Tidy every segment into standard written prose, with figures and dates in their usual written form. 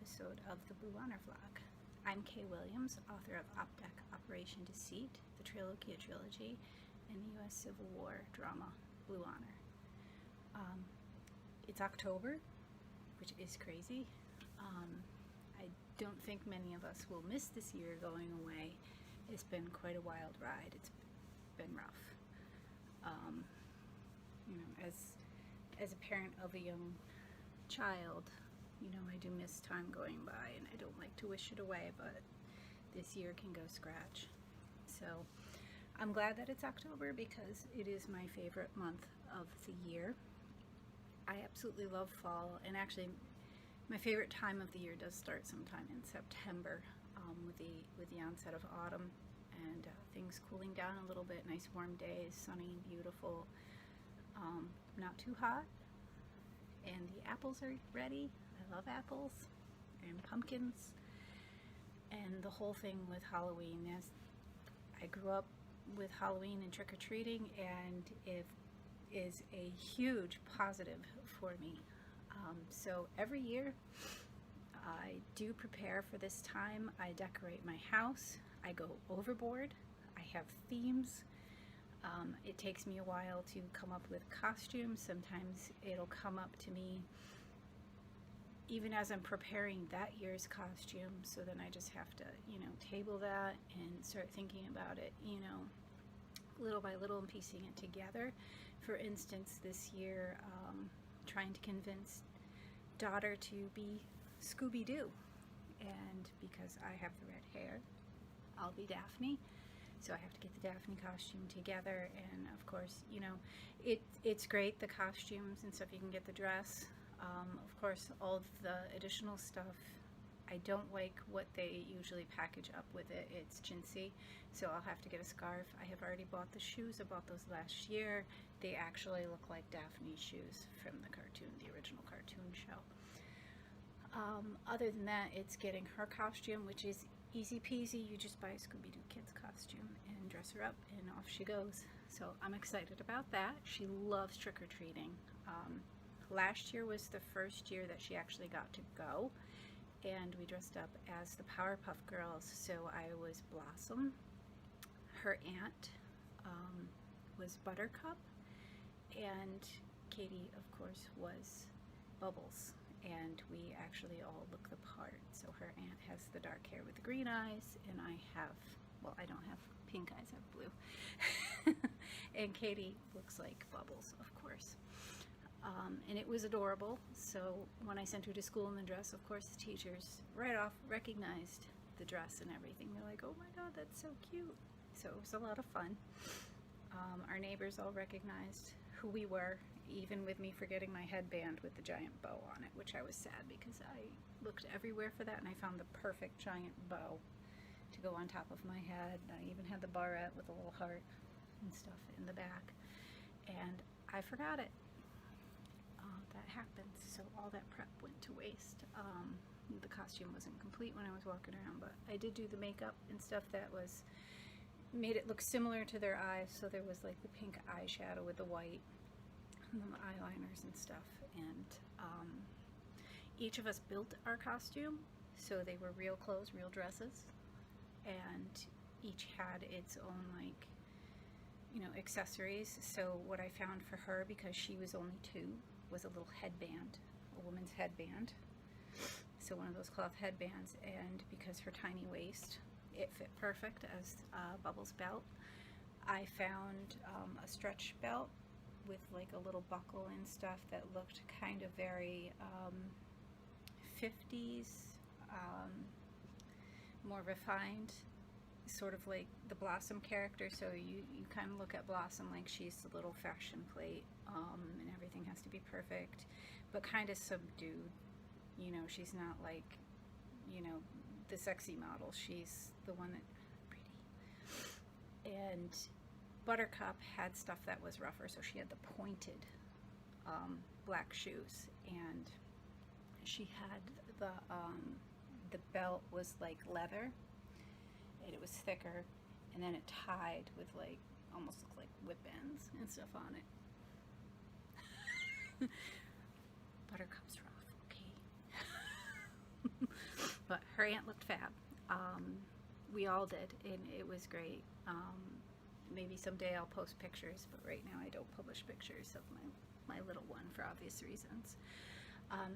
episode of the Blue Honor Vlog. I'm Kay Williams, author of Opdeck Operation Deceit, the Trilogia trilogy, and the U.S. Civil War drama Blue Honor. It's October, which is crazy. I don't think many of us will miss this year going away. It's been quite a wild ride. It's been rough. As a parent of a young child, I do miss time going by, and I don't like to wish it away, but this year can go scratch. So I'm glad that it's October because it is my favorite month of the year. I absolutely love fall, and actually my favorite time of the year does start sometime in September, with the onset of autumn and things cooling down a little bit. Nice warm days, sunny, beautiful, not too hot, and the apples are ready. I love apples and pumpkins and the whole thing with Halloween. As I grew up with Halloween and trick-or-treating, and it is a huge positive for me. So every year I do prepare for this time. I decorate my house. I go overboard. I have themes. It takes me a while to come up with costumes. Sometimes it'll come up to me even as I'm preparing that year's costume, so then I just have to, table that and start thinking about it, little by little, and piecing it together. For instance, this year, trying to convince daughter to be Scooby-Doo, and because I have the red hair, I'll be Daphne. So I have to get the Daphne costume together, and of course, it's great, the costumes and stuff. You can get the dress. Of course, all the additional stuff, I don't like what they usually package up with it. It's chintzy, so I'll have to get a scarf. I have already bought the shoes. I bought those last year. They actually look like Daphne's shoes from the cartoon, the original cartoon show. Other than that, it's getting her costume, which is easy peasy. You just buy a Scooby-Doo kid's costume and dress her up, and off she goes. So I'm excited about that. She loves trick-or-treating. Last year was the first year that she actually got to go, and we dressed up as the Powerpuff Girls. So I was Blossom, her aunt was Buttercup, and Katie, of course, was Bubbles, and we actually all look the part. So her aunt has the dark hair with the green eyes, and I have, well, I don't have pink eyes, I have blue. And Katie looks like Bubbles, of course. And it was adorable. So when I sent her to school in the dress, of course, the teachers right off recognized the dress and everything. They're like, oh my God, that's so cute. So it was a lot of fun. Our neighbors all recognized who we were, even with me forgetting my headband with the giant bow on it, which I was sad because I looked everywhere for that, and I found the perfect giant bow to go on top of my head. I even had the barrette with a little heart and stuff in the back, and I forgot it. That happens, so all that prep went to waste. The costume wasn't complete when I was walking around, but I did do the makeup and stuff that made it look similar to their eyes. So there was like the pink eyeshadow with the white and the eyeliners and stuff, and each of us built our costume, so they were real clothes, real dresses, and each had its own accessories. So what I found for her, because she was only 2, was a little headband, a woman's headband. So one of those cloth headbands, and because her tiny waist, it fit perfect as Bubbles' belt. I found a stretch belt with like a little buckle and stuff that looked kind of very 50s, more refined, sort of like the Blossom character. So you kind of look at Blossom like she's the little fashion plate, and everything has to be perfect, but kind of subdued. She's not like, the sexy model. She's the one that pretty. And Buttercup had stuff that was rougher, so she had the pointed black shoes, and she had the belt was like leather, and it was thicker, and then it tied with like almost looked like whip ends and stuff on it. Buttercup's rough, okay. But her aunt looked fab. We all did, and it was great. Maybe someday I'll post pictures, but right now I don't publish pictures of my little one for obvious reasons.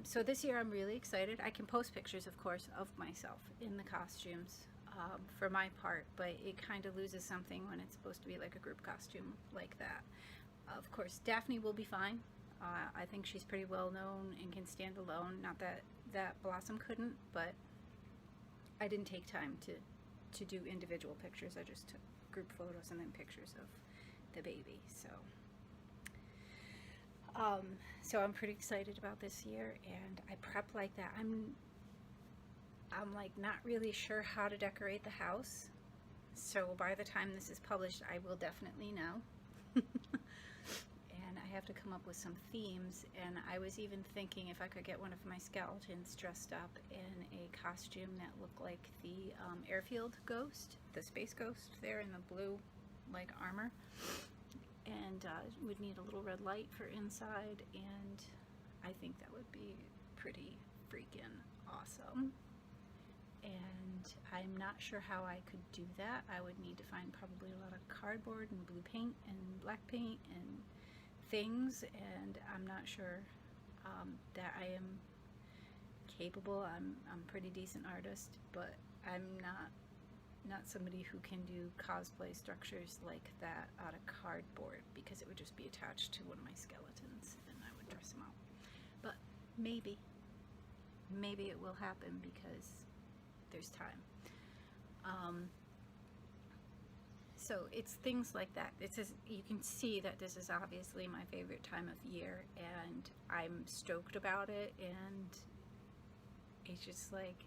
So this year I'm really excited. I can post pictures, of course, of myself in the costumes for my part, but it kind of loses something when it's supposed to be like a group costume like that. Of course, Daphne will be fine. I think she's pretty well known and can stand alone. Not that Blossom couldn't, but I didn't take time to do individual pictures. I just took group photos and then pictures of the baby. So I'm pretty excited about this year, and I prep like that. I'm like not really sure how to decorate the house, so by the time this is published I will definitely know. And I have to come up with some themes, and I was even thinking if I could get one of my skeletons dressed up in a costume that looked like the airfield ghost, the space ghost there in the blue like armor, and would need a little red light for inside, and I think that would be pretty freaking awesome. And I'm not sure how I could do that. I would need to find probably a lot of cardboard and blue paint and black paint and things, and I'm not sure that I am capable. I'm a pretty decent artist, but I'm not somebody who can do cosplay structures like that out of cardboard, because it would just be attached to one of my skeletons and I would dress them out. But maybe it will happen because there's time. So it's things like that. It says, you can see that this is obviously my favorite time of year, and I'm stoked about it, and it's just like,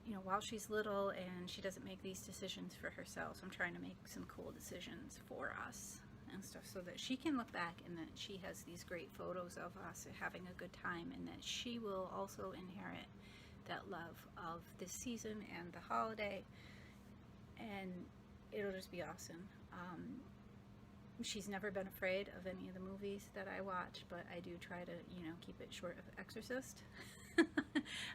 you know, while she's little and she doesn't make these decisions for herself, so I'm trying to make some cool decisions for us and stuff so that she can look back and that she has these great photos of us having a good time, and that she will also inherit that love of this season and the holiday, and it'll just be awesome. She's never been afraid of any of the movies that I watch, but I do try to, you know, keep it short of Exorcist.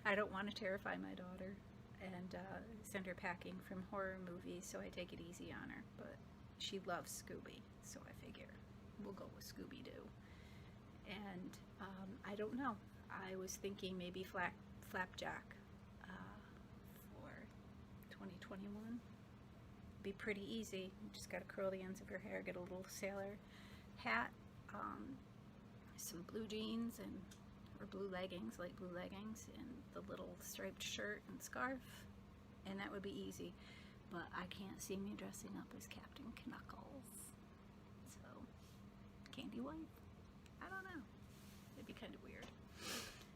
I don't want to terrify my daughter and send her packing from horror movies, so I take it easy on her. But she loves Scooby, so I figure we'll go with Scooby-Doo. And I don't know. I was thinking maybe Flapjack for 2021. Be pretty easy. You just got to curl the ends of your hair, get a little sailor hat, some blue jeans or blue leggings, light blue leggings, and the little striped shirt and scarf, and that would be easy. But I can't see me dressing up as Captain Knuckles. So, Candy Wife? I don't know. It'd be kind of weird.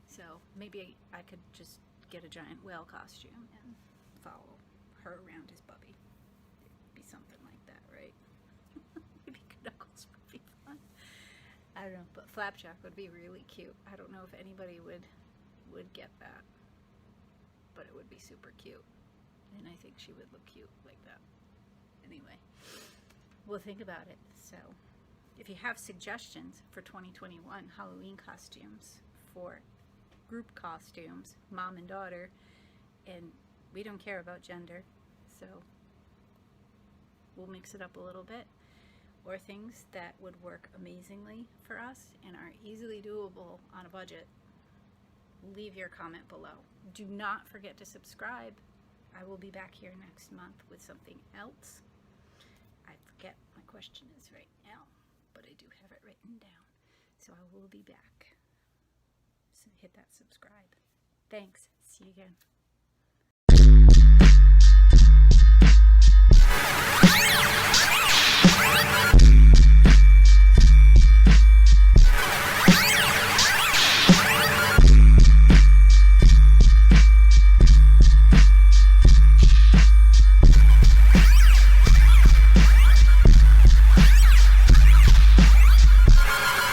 So maybe I could just get a giant whale costume and follow her around as Bubby. It'd be something like that, right? Maybe Knuckles would be fun. I don't know, but Flapjack would be really cute. I don't know if anybody would get that, but it would be super cute, and I think she would look cute like that. Anyway, we'll think about it. So if you have suggestions for 2021 Halloween costumes, for group costumes, mom and daughter, and we don't care about gender, so we'll mix it up a little bit, or things that would work amazingly for us and are easily doable on a budget, leave your comment below. Do not forget to subscribe. I will be back here next month with something else. I forget my question is right now, but I do have it written down. So I will be back. So hit that subscribe. Thanks. See you again.